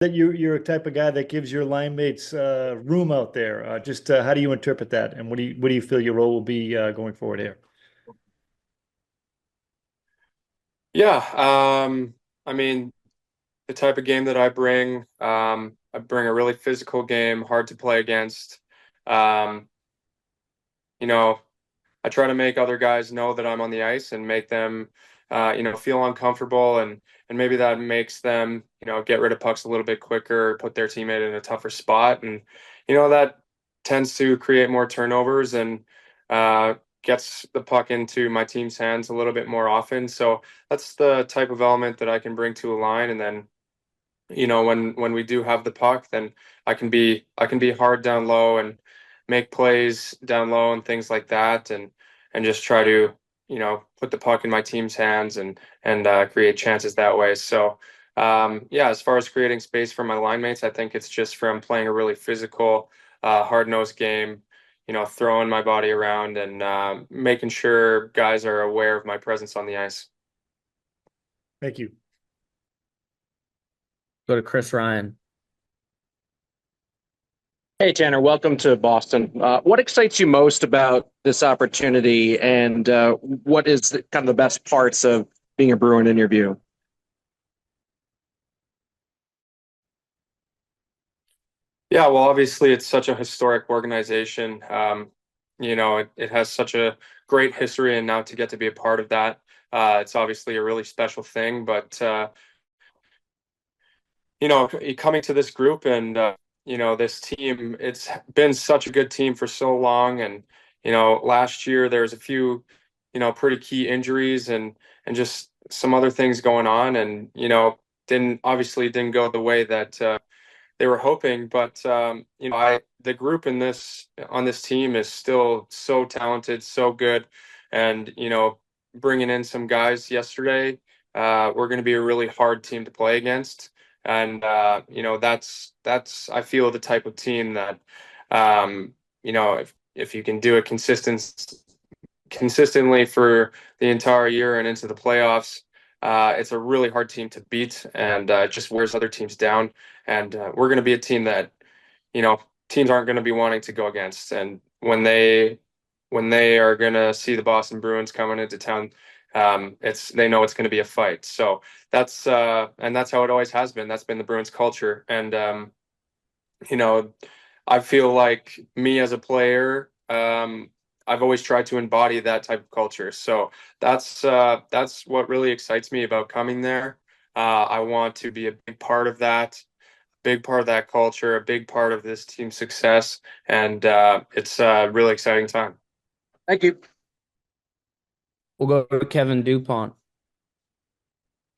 that you're a type of guy that gives your line mates room out there. Just how do you interpret that, and what do you feel your role will be going forward here? Yeah, I mean, the type of game that I bring a really physical game, hard to play against. Um, you know, I try to make other guys know that I'm on the ice and make them, feel uncomfortable, and maybe that makes them, get rid of pucks a little bit quicker, put their teammate in a tougher spot, and that tends to create more turnovers and uh, gets the puck into my team's hands a little bit more often. So that's the type of element that I can bring to a line, and then when we do have the puck, then I can be hard down low and make plays down low and things like that, and just try to put the puck in my team's hands and create chances that way. So yeah, as far as creating space for my line mates, I think it's just from playing a really physical, hard-nosed game. Throwing my body around and making sure guys are aware of my presence on the ice. Thank you. Go to Chris Ryan. Hey, Tanner, welcome to Boston. What excites you most about this opportunity, and what is kind of the best parts of being a Bruin in your view? Yeah, well, obviously, it's such a historic organization. It has such a great history, and now to get to be a part of that, it's obviously a really special thing. But coming to this group and this team, it's been such a good team for so long. And last year there was a few pretty key injuries and just some other things going on, and didn't go the way that they were hoping. But I the group in this on this team is still so talented, so good, and bringing in some guys yesterday, we're going to be a really hard team to play against, and that's I feel the type of team that if you can do it consistently for the entire year and into the playoffs. It's a really hard team to beat, and it just wears other teams down. And we're going to be a team that you know teams aren't going to be wanting to go against. And when they are going to see the Boston Bruins coming into town, they know it's going to be a fight. So that's how it always has been. That's been the Bruins culture, and you know, I feel like me as a player, I've always tried to embody that type of culture. So that's what really excites me about coming there. I want to be a big part of that culture, a big part of this team's success, and it's a really exciting time. Thank you. We'll go to Kevin Dupont.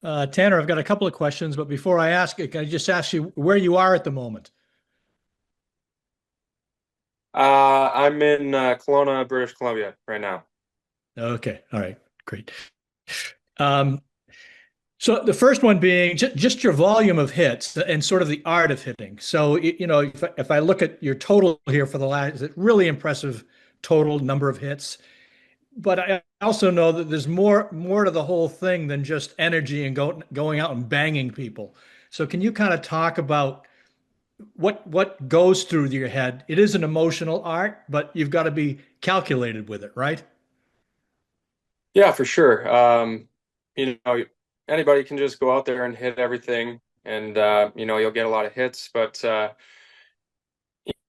Tanner, I've got a couple of questions, but before I ask it, can I just ask you where you are at the moment? I'm in Kelowna, British Columbia right now. Okay, all right, great. Um, so the first one being just your volume of hits and sort of the art of hitting. So, if I look at your total here for the last, it's a really impressive total number of hits. But I also know that there's more to the whole thing than just energy and going out and banging people. So can you kind of talk about what goes through your head? It is an emotional art, but you've got to be calculated with it, right? Yeah, for sure. You know, anybody can just go out there and hit everything, and you'll get a lot of hits. But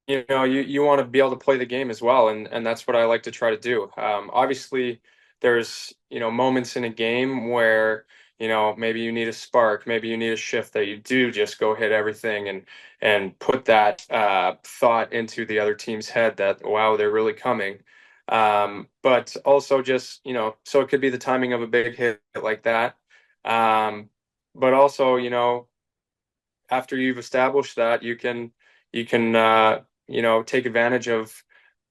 you want to be able to play the game as well, and that's what I like to try to do. Obviously, there's moments in a game where maybe you need a spark, maybe you need a shift that you do just go hit everything and put that thought into the other team's head that wow, they're really coming. But also just so it could be the timing of a big hit like that. Um, but also after you've established that, you can take advantage of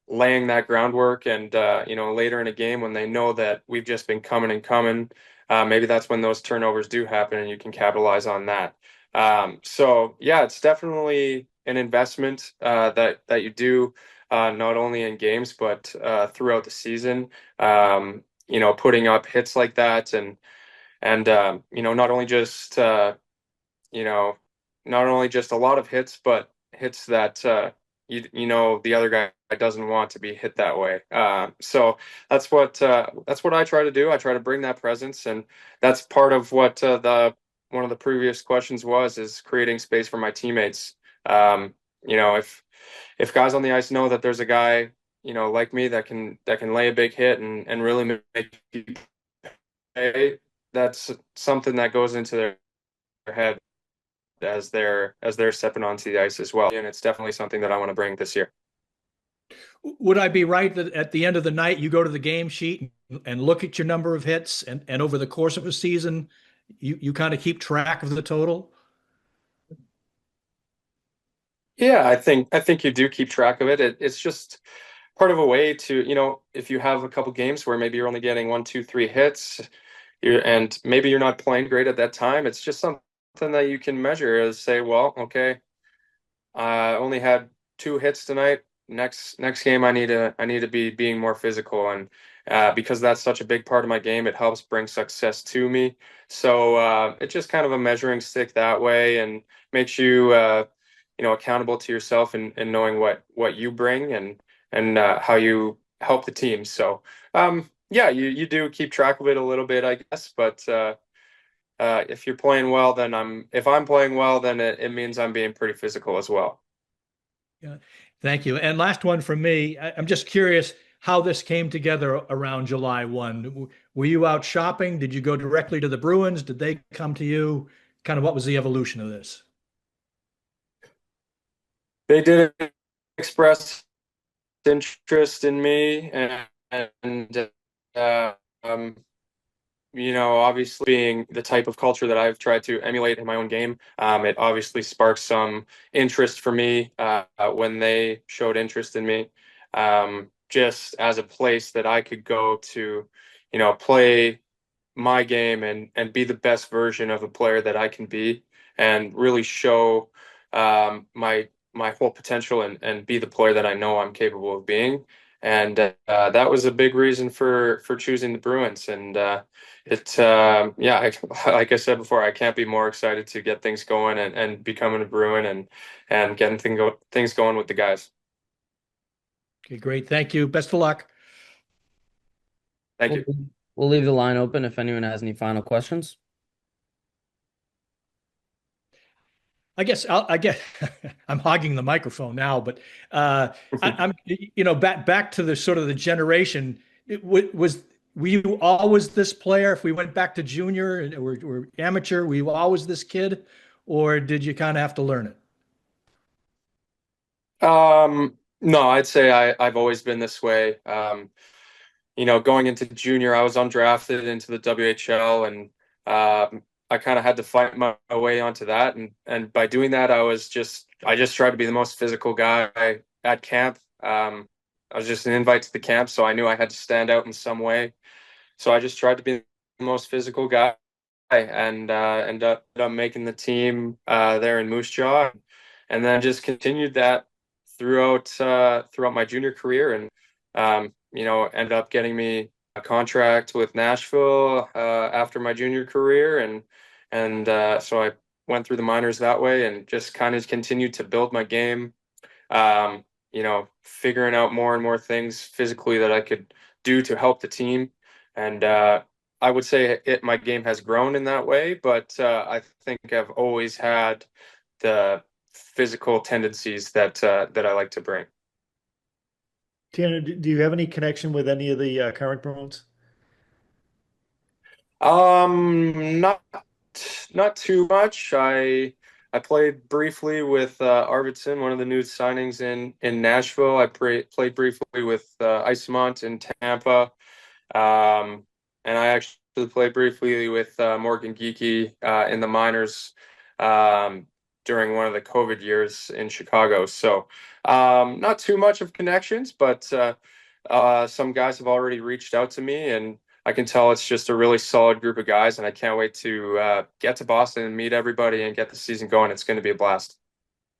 laying that groundwork, and later in a game when they know that we've just been coming and coming, maybe that's when those turnovers do happen and you can capitalize on that. So yeah, it's definitely an investment that you do, not only in games but throughout the season. Putting up hits like that, and not only just you know not only just a lot of hits, but hits that you know the other guy doesn't want to be hit that way. So that's what I try to do. I try to bring that presence, and that's part of what the one of the previous questions was, is creating space for my teammates. You know, if guys on the ice know that there's a guy, you know, like me that can lay a big hit and really make you pay, that's something that goes into their head as they're stepping onto the ice as well. And it's definitely something that I want to bring this year. Would I be right that at the end of the night you go to the game sheet and look at your number of hits, and over the course of a season you kind of keep track of the total? Yeah, I think you do keep track of it. It's just part of a way to, you know, if you have a couple games where maybe you're only getting one, two, three hits, and maybe you're not playing great at that time, it's just something that you can measure as say, well, okay, I only had two hits tonight. Next game, I need to be being more physical, and because that's such a big part of my game, it helps bring success to me. So it's just kind of a measuring stick that way, and makes you you know, accountable to yourself, and knowing what you bring, and how you help the team. So yeah, you do keep track of it a little bit, I guess, but. If you're playing well, then if I'm playing well, then it means I'm being pretty physical as well. Yeah, thank you. And last one from me. I'm just curious how this came together around July 1. Were you out shopping? Did you go directly to the Bruins? Did they come to you? Kind of what was the evolution of this? They did express interest in me, and uh, um, you know, obviously being the type of culture that I've tried to emulate in my own game, it obviously sparked some interest for me when they showed interest in me, just as a place that I could go to, you know, play my game and be the best version of a player that I can be, and really show my whole potential, and be the player that I know I'm capable of being. And that was a big reason for choosing the Bruins. And yeah, like I said before, I can't be more excited to get things going, and becoming a Bruin, and getting things going with the guys. Okay, great. Thank you. Best of luck. Thank We'll, you. we'll leave the line open if anyone has any final questions. I guess I get I'm hogging the microphone now, but I'm you know, back to the sort of the generation. Was were you always this player? If we went back to junior or amateur, were you always this kid, or did you kind of have to learn it? No, I'd say I've always been this way. You know, going into junior, I was undrafted into the WHL, and I kind of had to fight my way onto that. And by doing that, I just tried to be the most physical guy at camp. I was just an invite to the camp, so I knew I had to stand out in some way. So I just tried to be the most physical guy, and ended up making the team there in Moose Jaw, and then just continued that throughout my junior career, and you know, ended up getting me a contract with Nashville after my junior career, and so I went through the minors that way, and just kind of continued to build my game. You know, figuring out more and more things physically that I could do to help the team, and I would say my game has grown in that way, but I think I've always had the physical tendencies that I like to bring. Tanner, do you have any connection with any of the current Bruins? Not too much. I played briefly with Arvidsson, one of the new signings in Nashville. Played briefly with Isemont in Tampa, and I actually played briefly with Morgan Geekie in the minors during one of the COVID years in Chicago. So not too much of connections, but some guys have already reached out to me, and I can tell it's just a really solid group of guys, and I can't wait to get to Boston and meet everybody and get the season going. It's going to be a blast.